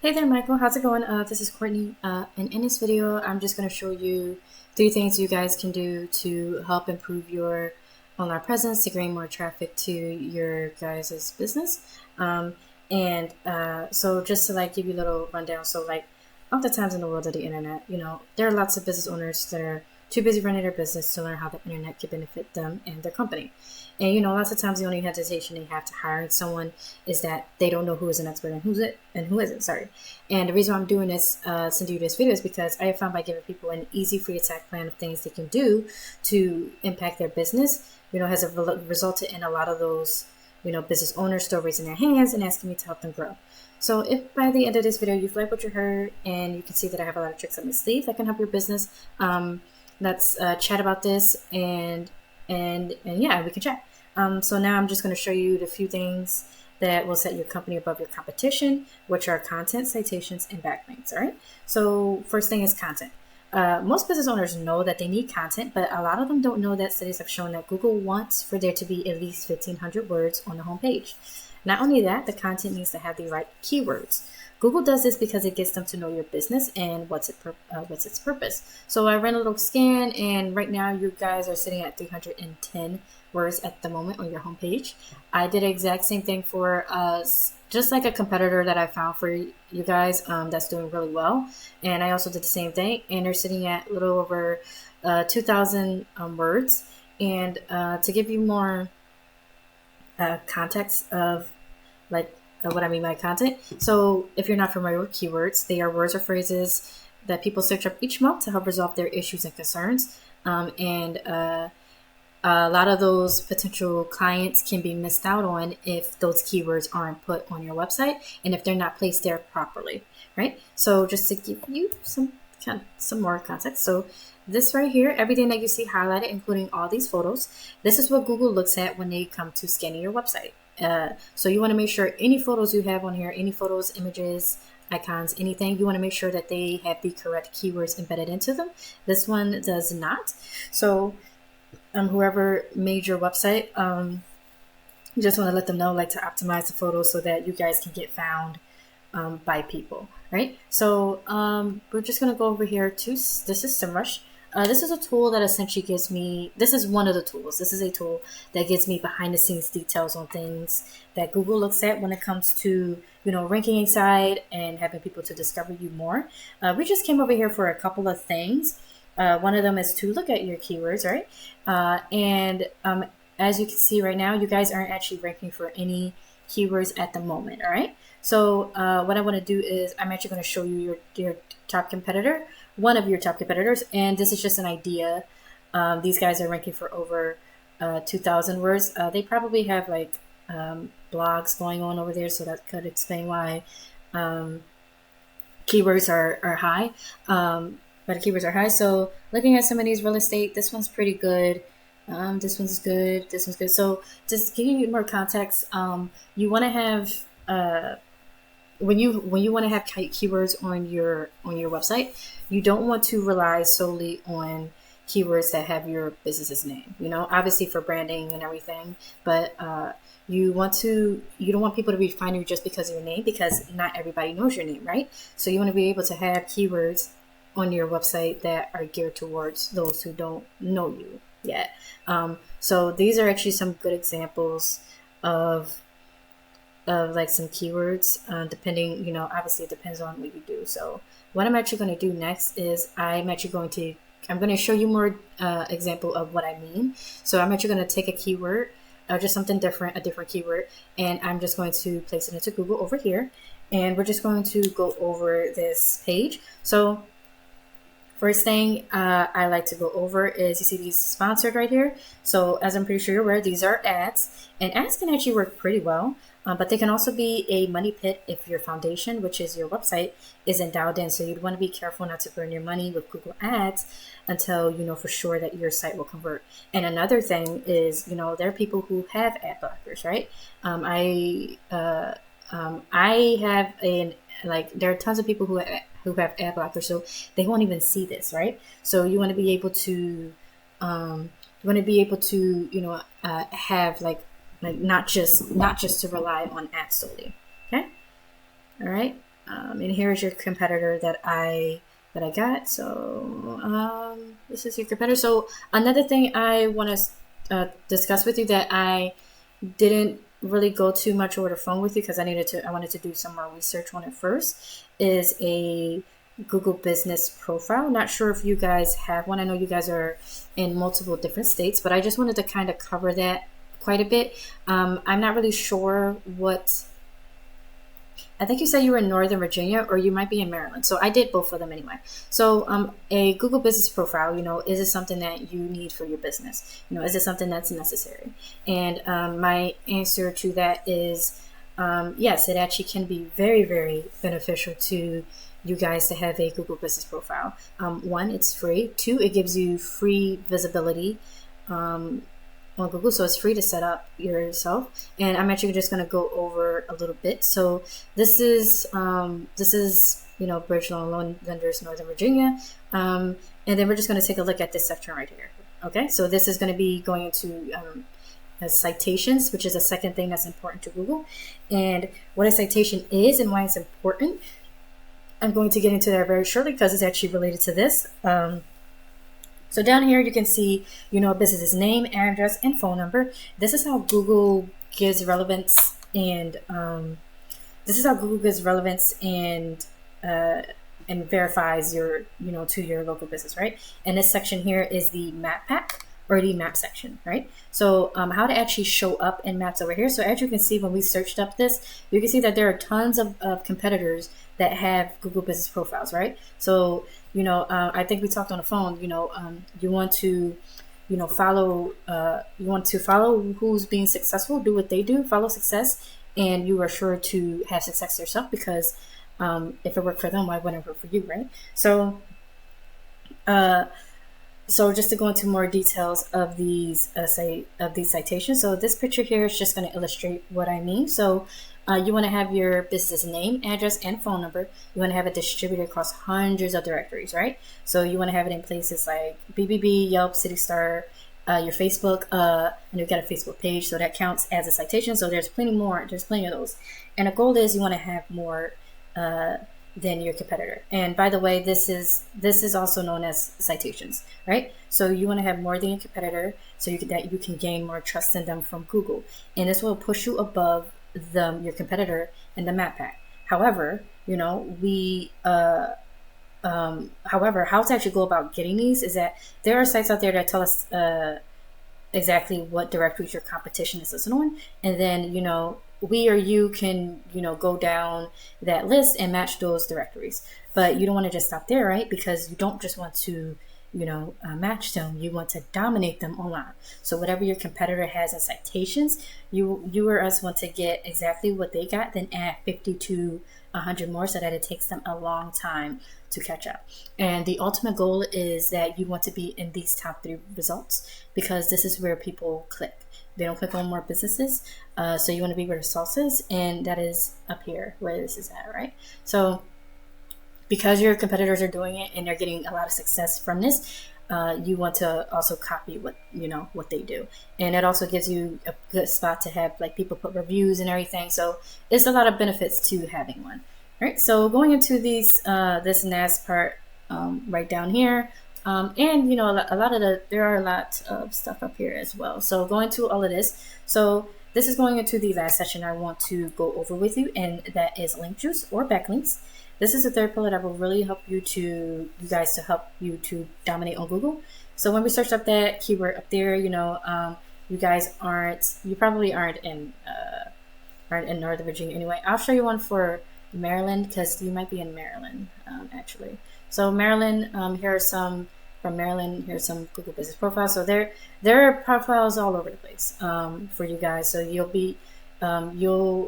Hey there, Michael. How's it going? This is Courtney. And in this video, I'm just going to show you 3 things you guys can do to help improve your online presence to gain more traffic to your guys' business. So just to like give you a little rundown. So like oftentimes in the world of the internet, there are lots of business owners that are too busy running their business to learn how the internet can benefit them and their company. And lots of times the only hesitation they have to hiring someone is that they don't know who is an expert and who isn't. Sorry. And the reason why I'm doing this, sending you this video, is because I have found by giving people an easy free attack plan of things they can do to impact their business, has resulted in a lot of those, business owners still raising their hands and asking me to help them grow. So if by the end of this video you've liked what you heard and you can see that I have a lot of tricks up my sleeve that can help your business, let's chat about this and yeah, we can chat. So now I'm just going to show you the few things that will set your company above your competition, which are content, citations, and backlinks. All right. So first thing is content. Most business owners know that they need content, but a lot of them don't know that studies have shown that Google wants for there to be at least 1,500 words on the homepage. Not only that, the content needs to have the right keywords. Google does this because it gets them to know your business and what's its purpose. So I ran a little scan, and right now you guys are sitting at 310 words at the moment on your homepage. I did the exact same thing for just like a competitor that I found for you guys that's doing really well. And I also did the same thing, and they're sitting at a little over 2,000 words. And to give you more context of like what I mean by content. So if you're not familiar with keywords, they are words or phrases that people search up each month to help resolve their issues and concerns. A lot of those potential clients can be missed out on if those keywords aren't put on your website and if they're not placed there properly, right? So just to give you some more context. So this right here, everything that you see highlighted, including all these photos, this is what Google looks at when they come to scanning your website. So you want to make sure any photos you have on here, any photos, images, icons, anything, you want to make sure that they have the correct keywords embedded into them. This one does not. So whoever made your website, you just want to let them know, like, to optimize the photos so that you guys can get found by people, right? So we're just going to go over here to, this is SEMrush. This is a tool that essentially gives me, this is one of the tools. This is a tool that gives me behind the scenes details on things that Google looks at when it comes to, ranking inside and having people to discover you more. We just came over here for a couple of things. One of them is to look at your keywords, right? As you can see right now, you guys aren't actually ranking for any keywords at the moment, all right? So what I want to do is I'm actually going to show you your top competitor, one of your top competitors, and this is just an idea. These guys are ranking for over 2,000 words. They probably have like blogs going on over there, so that could explain why keywords are high. But the keywords are high. So looking at some of these real estate, this one's pretty good. This one's good. This one's good. So just giving you more context, you want to have when you want to have keywords on your website, you don't want to rely solely on keywords that have your business's name. Obviously for branding and everything, but you don't want people to be finding you just because of your name, because not everybody knows your name, right? So you want to be able to have keywords on your website that are geared towards those who don't know you yet. So these are actually some good examples of like some keywords, depending, obviously it depends on what you do. So what I'm actually going to do next is I'm going to show you more example of what I mean. So I'm actually going to take a keyword, just something different, a different keyword, and I'm just going to place it into Google over here. And we're just going to go over this page. So first thing I like to go over is, you see these sponsored right here. So as I'm pretty sure you're aware, these are ads, and ads can actually work pretty well, but they can also be a money pit if your foundation, which is your website, isn't dialed in. So you'd want to be careful not to burn your money with Google Ads until you know for sure that your site will convert. And another thing is, there are people who have ad blockers, right? I have there are tons of people who have ad blockers, so they won't even see this, right? So you want to be able to have like not just to rely on ads solely. Okay, all right. And here's your competitor that I got. So this is your competitor. So another thing I want to discuss with you that I didn't really go too much over the phone with you because I wanted to do some more research on it first, is a Google Business Profile. Not sure if you guys have one. I know you guys are in multiple different states, but I just wanted to kind of cover that quite a bit. I'm not really sure what. I think you said you were in Northern Virginia, or you might be in Maryland. So I did both of them anyway. So a Google Business Profile, is it something that you need for your business? Is it something that's necessary? And my answer to that is yes, it actually can be very, very beneficial to you guys to have a Google Business Profile. One, it's free. Two, it gives you free visibility on Google, so it's free to set up yourself. And I'm actually just going to go over a little bit. So this is Bridge Loan Lenders Northern Virginia, and then we're just going to take a look at this section right here. Okay, so this is going to be going into citations, which is the second thing that's important to Google. And what a citation is and why it's important, I'm going to get into that very shortly because it's actually related to this. So down here, you can see, a business's name, address, and phone number. This is how Google gives relevance and verifies your, to your local business, right? And this section here is the map pack or the map section, right? So how to actually show up in maps over here. So as you can see, when we searched up this, you can see that there are tons of competitors that have Google Business Profiles, right? So, I think we talked on the phone, you want to, follow who's being successful, do what they do, follow success, and you are sure to have success yourself because if it worked for them, why wouldn't it work for you, right? So, so just to go into more details of these citations. So this picture here is just going to illustrate what I mean. So you want to have your business name, address, and phone number. You want to have it distributed across hundreds of directories, right? So you want to have it in places like BBB, Yelp, City Star, your Facebook, and you've got a Facebook page, so that counts as a citation. So there's plenty more. There's plenty of those. And the goal is you want to have more than your competitor. And by the way, this is also known as citations, right? So you want to have more than your competitor so you can gain more trust in them from Google. And this will push you above your competitor in the map pack. However, how to actually go about getting these is that there are sites out there that tell us exactly what directories your competition is listed on, and then we or you can go down that list and match those directories. But you don't want to just stop there, right? Because you don't just want to match them, you want to dominate them online. So whatever your competitor has as citations, you or us want to get exactly what they got, then add 50 to 100 more so that it takes them a long time to catch up. And the ultimate goal is that you want to be in these top 3 results because this is where people click. They don't click on more businesses. So you want to be where the sauce is, and that is up here where this is at, right? So because your competitors are doing it and they're getting a lot of success from this, you want to also copy what they do. And it also gives you a good spot to have people put reviews and everything. So it's a lot of benefits to having one. All right, so going into these this NAS part right down here, and there are a lot of stuff up here as well. So going to all of this, so this is going into the last section I want to go over with you, and that is link juice or backlinks. This is the third pillar that will really help you to dominate on Google. So when we search up that keyword up there, you probably aren't in Northern Virginia anyway. I'll show you one for Maryland because you might be in Maryland actually. So Maryland, here are some from Maryland. Here's some Google Business Profiles. So there are profiles all over the place for you guys. So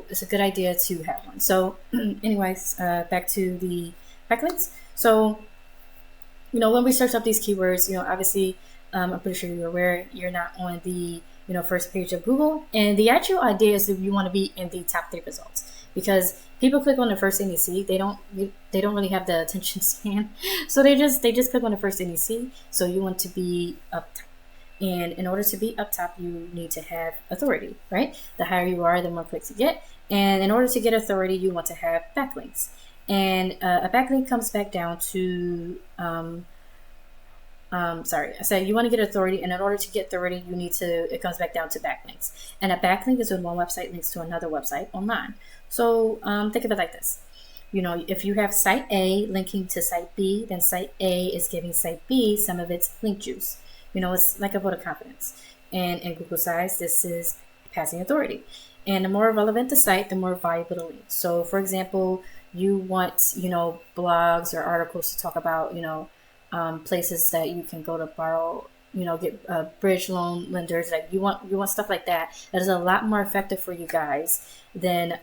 it's a good idea to have one. So anyways, back to the backlinks. So, when we search up these keywords, obviously, I'm pretty sure you're aware you're not on the, first page of Google. And the actual idea is that you want to be in the top 3 results because people click on the first thing they see. They don't really have the attention span. So they just click on the first thing they see. So you want to be up top. And in order to be up top, you need to have authority, right? The higher you are, the more clicks you get. And in order to get authority, you want to have backlinks. And a backlink comes back down to, sorry, I said you want to get authority, and in order to get authority, it comes back down to backlinks. And a backlink is when one website links to another website online. So think of it like this. If you have site A linking to site B, then site A is giving site B some of its link juice. It's like a vote of confidence. And in Google's eyes, this is passing authority. And the more relevant the site, the more valuable the link. So, for example, you want, blogs or articles to talk about, places that you can go to borrow, get bridge loan lenders. Like you want stuff like that. That is a lot more effective for you guys than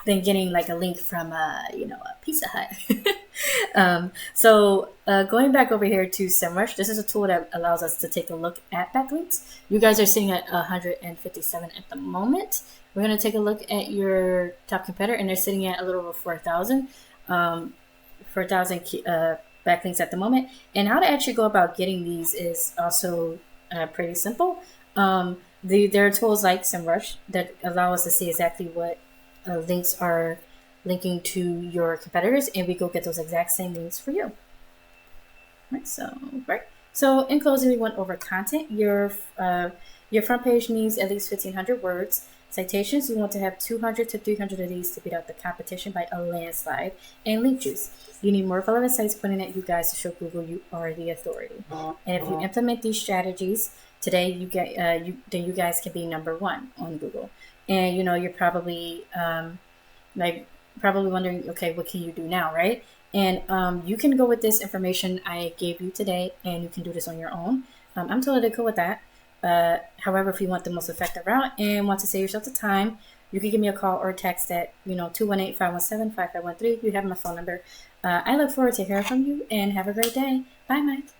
getting like a link from a Pizza Hut. So going back over here to SEMrush, this is a tool that allows us to take a look at backlinks. You guys are sitting at 157 at the moment. We're going to take a look at your top competitor, and they're sitting at a little over 4,000 backlinks at the moment. And how to actually go about getting these is also pretty simple. There are tools like SEMrush that allow us to see exactly what links are linking to your competitors, and we go get those exact same links for you. So in closing, we went over content. Your front page needs at least 1,500 words. Citations, you want to have 200 to 300 of these to beat out the competition by a landslide. And link juice, you need more relevant sites pointing at you guys to show Google you are the authority. And if you implement these strategies today, then you guys can be number one on Google. And you're probably probably wondering, okay, what can you do now, right? And you can go with this information I gave you today, and you can do this on your own. I'm totally cool with that. However, if you want the most effective route and want to save yourself the time, you can give me a call or text at 218-517-5513. You have my phone number. I look forward to hearing from you, and have a great day. Bye, Mike.